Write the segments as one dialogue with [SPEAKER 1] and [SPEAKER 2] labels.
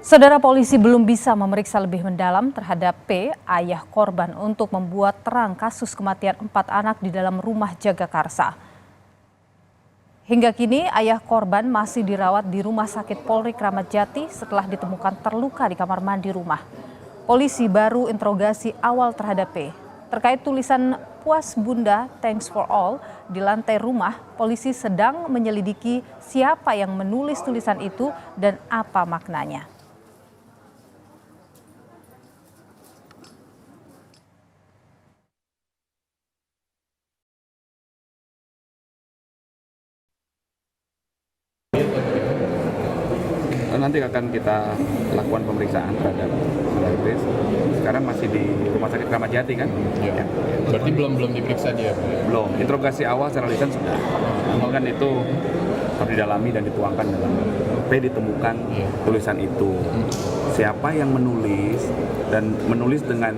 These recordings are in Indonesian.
[SPEAKER 1] Saudara, polisi belum bisa memeriksa lebih mendalam terhadap P, ayah korban, untuk membuat terang kasus kematian 4 anak di dalam rumah Jagakarsa. Hingga kini ayah korban masih dirawat di Rumah Sakit Polri Kramat Jati setelah ditemukan terluka di kamar mandi rumah. Polisi baru interogasi awal terhadap P. Terkait tulisan "Puas Bunda, Thanks for All" di lantai rumah, polisi sedang menyelidiki siapa yang menulis tulisan itu dan apa maknanya.
[SPEAKER 2] Nanti akan kita lakukan pemeriksaan terhadap P. Sekarang masih di Rumah Sakit Kramat Jati kan?
[SPEAKER 3] Ya. Berarti belum diperiksa dia?
[SPEAKER 2] Belum. Interogasi awal secara lisan sudah. Namun kan itu harus didalami dan dituangkan dalam P ditemukan tulisan itu. Siapa yang menulis dan menulis dengan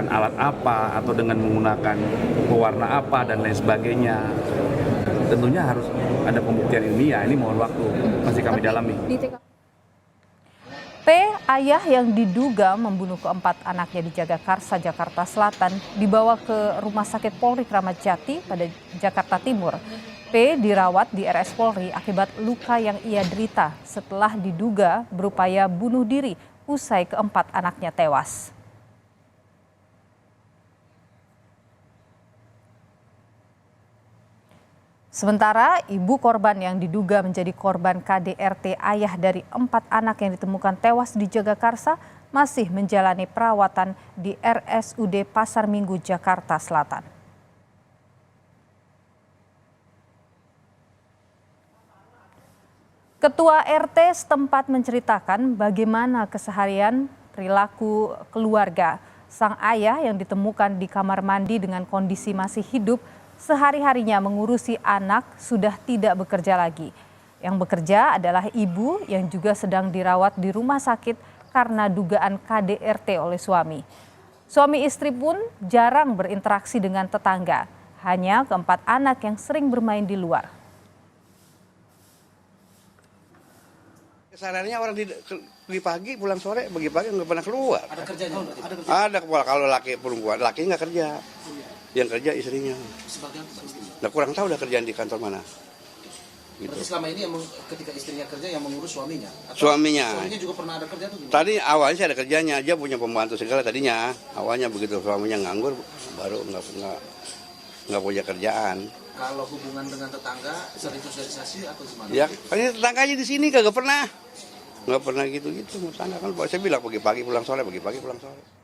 [SPEAKER 2] alat apa atau dengan menggunakan pewarna apa dan lain sebagainya. Tentunya harus ada pembuktian ilmiah, ini mohon waktu, masih kami dalami.
[SPEAKER 1] P, ayah yang diduga membunuh keempat anaknya di Jagakarsa, Jakarta Selatan, dibawa ke Rumah Sakit Polri Kramat Jati pada Jakarta Timur. P dirawat di RS Polri akibat luka yang ia derita setelah diduga berupaya bunuh diri usai keempat anaknya tewas. Sementara ibu korban yang diduga menjadi korban KDRT ayah dari 4 anak yang ditemukan tewas di Jagakarsa masih menjalani perawatan di RSUD Pasar Minggu, Jakarta Selatan. Ketua RT setempat menceritakan bagaimana keseharian perilaku keluarga sang ayah yang ditemukan di kamar mandi dengan kondisi masih hidup. Sehari-harinya mengurusi anak sudah tidak bekerja lagi. Yang bekerja adalah ibu yang juga sedang dirawat di rumah sakit karena dugaan KDRT oleh suami. Suami istri pun jarang berinteraksi dengan tetangga. Hanya keempat anak yang sering bermain di luar.
[SPEAKER 4] Kesehariannya orang pergi pagi, pulang sore, pagi nggak pernah keluar.
[SPEAKER 5] Ada kerjanya?
[SPEAKER 4] Ada kalau laki perempuan, laki nggak kerja. Yang kerja istrinya.
[SPEAKER 5] Sebagian
[SPEAKER 4] Nah, kurang tahu udah kerjaan di kantor mana. Gitu.
[SPEAKER 5] Berarti selama ini ketika istrinya kerja yang mengurus suaminya? Atau
[SPEAKER 4] Suaminya
[SPEAKER 5] juga pernah ada kerja tuh gimana?
[SPEAKER 4] Tadi awalnya sih ada kerjanya, dia punya pembantu segala tadinya. Awalnya begitu suaminya nganggur, baru nggak punya kerjaan.
[SPEAKER 5] Kalau hubungan dengan tetangga sering sosialisasi atau gimana?
[SPEAKER 4] Ya, kan tetangganya di sini nggak pernah gitu-gitu. Tetangga kan, saya bilang pagi-pagi pulang sore, pagi-pagi pulang sore.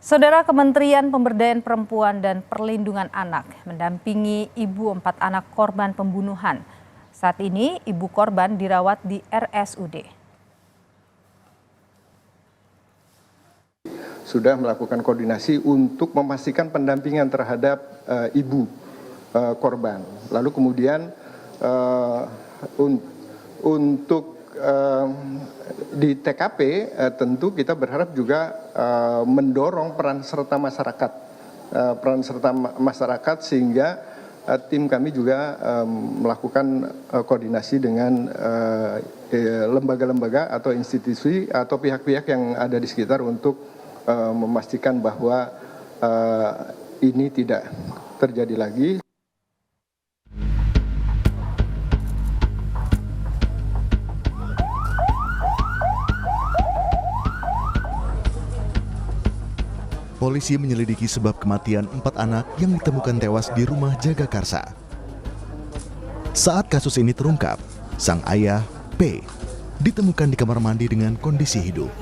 [SPEAKER 1] Saudara, Kementerian Pemberdayaan Perempuan dan Perlindungan Anak mendampingi ibu 4 anak korban pembunuhan. Saat ini ibu korban dirawat di RSUD.
[SPEAKER 6] Sudah melakukan koordinasi untuk memastikan pendampingan terhadap ibu korban. Lalu kemudian untuk di TKP tentu kita berharap juga mendorong peran serta masyarakat sehingga tim kami juga melakukan koordinasi dengan lembaga-lembaga atau institusi atau pihak-pihak yang ada di sekitar untuk memastikan bahwa ini tidak terjadi lagi.
[SPEAKER 7] Polisi menyelidiki sebab kematian 4 anak yang ditemukan tewas di rumah Jagakarsa. Saat kasus ini terungkap, sang ayah, P, ditemukan di kamar mandi dengan kondisi hidup.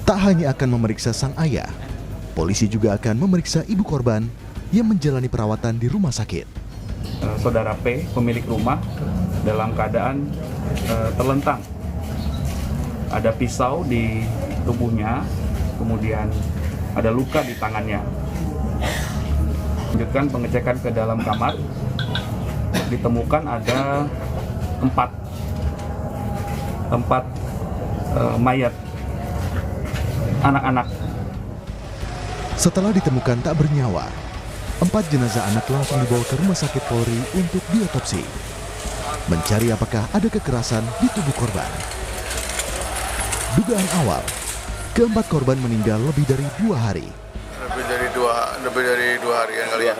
[SPEAKER 7] Tak hanya akan memeriksa sang ayah, polisi juga akan memeriksa ibu korban yang menjalani perawatan di rumah sakit.
[SPEAKER 2] Saudara P, pemilik rumah, dalam keadaan terlentang. Ada pisau di tubuhnya, kemudian ada luka di tangannya. Lanjutkan pengecekan ke dalam kamar, ditemukan ada 4 mayat anak-anak.
[SPEAKER 7] Setelah ditemukan tak bernyawa, 4 jenazah anak langsung dibawa ke Rumah Sakit Polri untuk diotopsi. mencari apakah ada kekerasan di tubuh korban. Dugaan awal, keempat korban meninggal lebih dari 2 hari.
[SPEAKER 8] Lebih dari dua harian kali ya.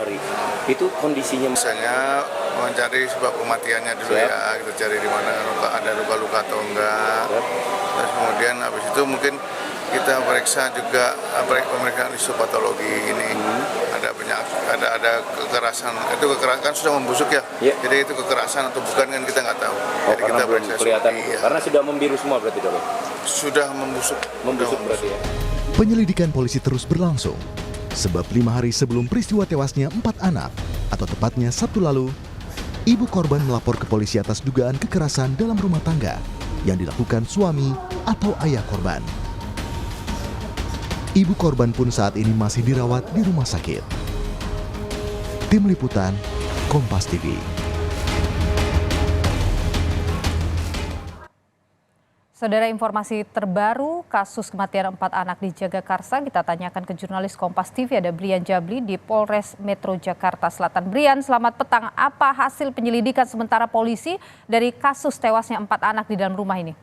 [SPEAKER 9] Itu kondisinya
[SPEAKER 8] Misalnya mencari sebab kematiannya dulu ya, kita cari di mana ada luka-luka atau enggak. Terus kemudian habis itu mungkin kita periksa juga pemeriksaan histopatologi ini. Ada kekerasan, itu kekerasan sudah membusuk ya. Jadi itu kekerasan atau bukan kan kita nggak tahu. Jadi kita periksa
[SPEAKER 9] kelihatan
[SPEAKER 8] iya.
[SPEAKER 9] Karena sudah membiru semua berarti dok.
[SPEAKER 8] Sudah membusuk.
[SPEAKER 9] Berarti ya.
[SPEAKER 7] Penyelidikan polisi terus berlangsung. Sebab 5 hari sebelum peristiwa tewasnya 4 anak, atau tepatnya Sabtu lalu, ibu korban melapor ke polisi atas dugaan kekerasan dalam rumah tangga yang dilakukan suami atau ayah korban. Ibu korban pun saat ini masih dirawat di rumah sakit. Tim Liputan, Kompas TV.
[SPEAKER 1] Saudara, informasi terbaru kasus kematian 4 anak di Jagakarsa kita tanyakan ke jurnalis Kompas TV, ada Brian Jabli di Polres Metro Jakarta Selatan. Brian, selamat petang. Apa hasil penyelidikan sementara polisi dari kasus tewasnya 4 anak di dalam rumah ini?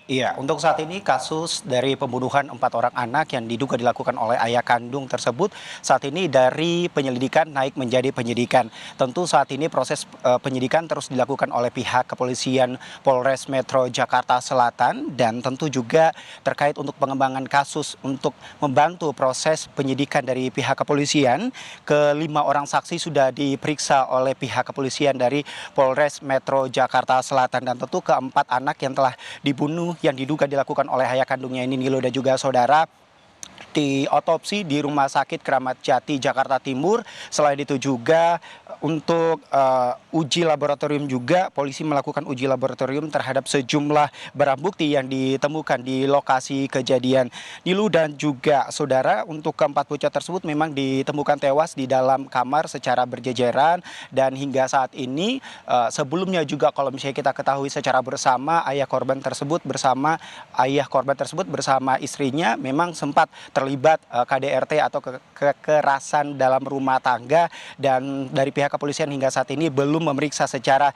[SPEAKER 10] Iya, untuk saat ini kasus dari pembunuhan 4 orang anak yang diduga dilakukan oleh ayah kandung tersebut saat ini dari penyelidikan naik menjadi penyidikan. Tentu saat ini proses penyidikan terus dilakukan oleh pihak kepolisian Polres Metro Jakarta Selatan dan tentu juga terkait untuk pengembangan kasus untuk membantu proses penyidikan dari pihak kepolisian. Ke-5 orang saksi sudah diperiksa oleh pihak kepolisian dari Polres Metro Jakarta Selatan dan tentu ke-4 anak yang telah dibunuh yang diduga dilakukan oleh ayah kandungnya ini, Nilo dan juga saudara, diotopsi di Rumah Sakit Kramat Jati, Jakarta Timur. Selain itu juga untuk uji laboratorium juga, polisi melakukan uji laboratorium terhadap sejumlah barang bukti yang ditemukan di lokasi kejadian. Nilu dan juga saudara, untuk keempat bocah tersebut memang ditemukan tewas di dalam kamar secara berjejeran dan hingga saat ini sebelumnya juga kalau misalnya kita ketahui secara bersama ayah korban tersebut bersama istrinya memang sempat terlibat KDRT atau kekerasan dalam rumah tangga, dan dari pihak kepolisian hingga saat ini belum memeriksa secara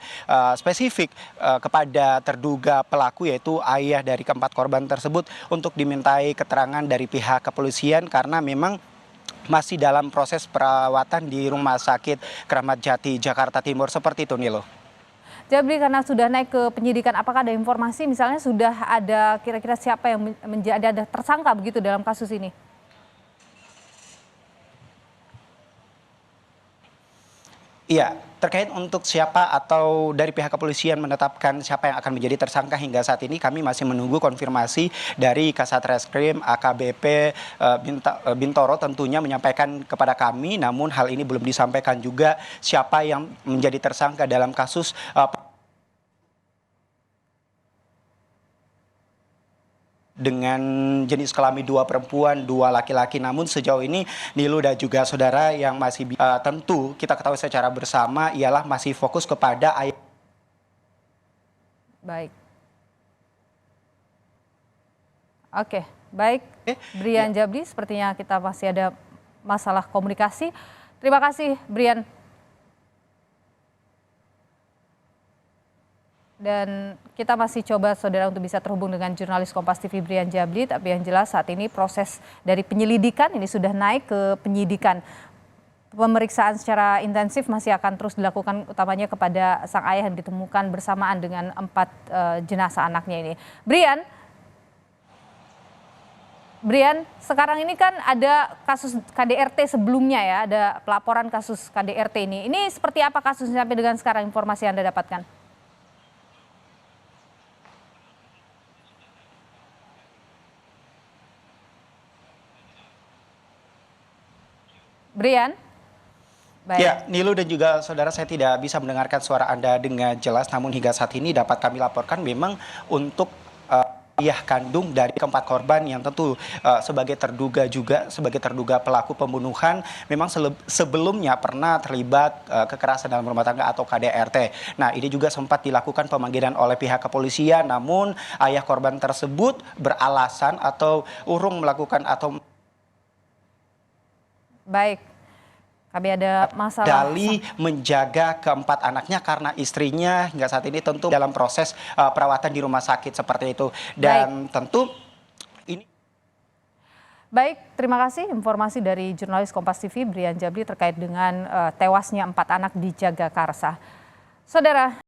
[SPEAKER 10] spesifik kepada terduga pelaku yaitu ayah dari keempat korban tersebut untuk dimintai keterangan dari pihak kepolisian karena memang masih dalam proses perawatan di Rumah Sakit Kramat Jati, Jakarta Timur. Seperti itu, Nilo.
[SPEAKER 1] Jabli, karena sudah naik ke penyidikan, apakah ada informasi misalnya sudah ada kira-kira siapa yang menjadi ada tersangka begitu dalam kasus ini?
[SPEAKER 10] Iya, terkait untuk siapa atau dari pihak kepolisian menetapkan siapa yang akan menjadi tersangka hingga saat ini kami masih menunggu konfirmasi dari Kasat Reskrim AKBP Bintoro tentunya menyampaikan kepada kami, namun hal ini belum disampaikan juga siapa yang menjadi tersangka dalam kasus dengan jenis kelamin 2 perempuan, 2 laki-laki. Namun sejauh ini Nilu dan juga saudara yang masih tentu kita ketahui secara bersama ialah masih fokus kepada ayah.
[SPEAKER 1] Baik. Oke, baik. Brian Jabli, sepertinya kita masih ada masalah komunikasi. Terima kasih, Brian. Dan kita masih coba saudara untuk bisa terhubung dengan jurnalis Kompas TV Brian Jabli, tapi yang jelas saat ini proses dari penyelidikan ini sudah naik ke penyidikan. Pemeriksaan secara intensif masih akan terus dilakukan utamanya kepada sang ayah yang ditemukan bersamaan dengan 4 jenazah anaknya ini. Brian, sekarang ini kan ada kasus KDRT sebelumnya ya, ada pelaporan kasus KDRT ini. Ini seperti apa kasusnya sampai dengan sekarang, informasi yang Anda dapatkan? Brian? Baik.
[SPEAKER 10] Ya, Nilu dan juga saudara, saya tidak bisa mendengarkan suara Anda dengan jelas, namun hingga saat ini dapat kami laporkan memang untuk ayah kandung dari keempat korban yang tentu sebagai terduga pelaku pembunuhan memang sebelumnya pernah terlibat kekerasan dalam rumah tangga atau KDRT. Nah, ini juga sempat dilakukan pemanggilan oleh pihak kepolisian, namun ayah korban tersebut beralasan atau urung melakukan atau
[SPEAKER 1] baik. Kami ada masalah.
[SPEAKER 10] Dali menjaga keempat anaknya karena istrinya hingga saat ini tentu dalam proses perawatan di rumah sakit seperti itu. Dan tentu ini.
[SPEAKER 1] Baik, terima kasih informasi dari jurnalis Kompas TV Brian Jabri terkait dengan tewasnya 4 anak di Jagakarsa. Saudara.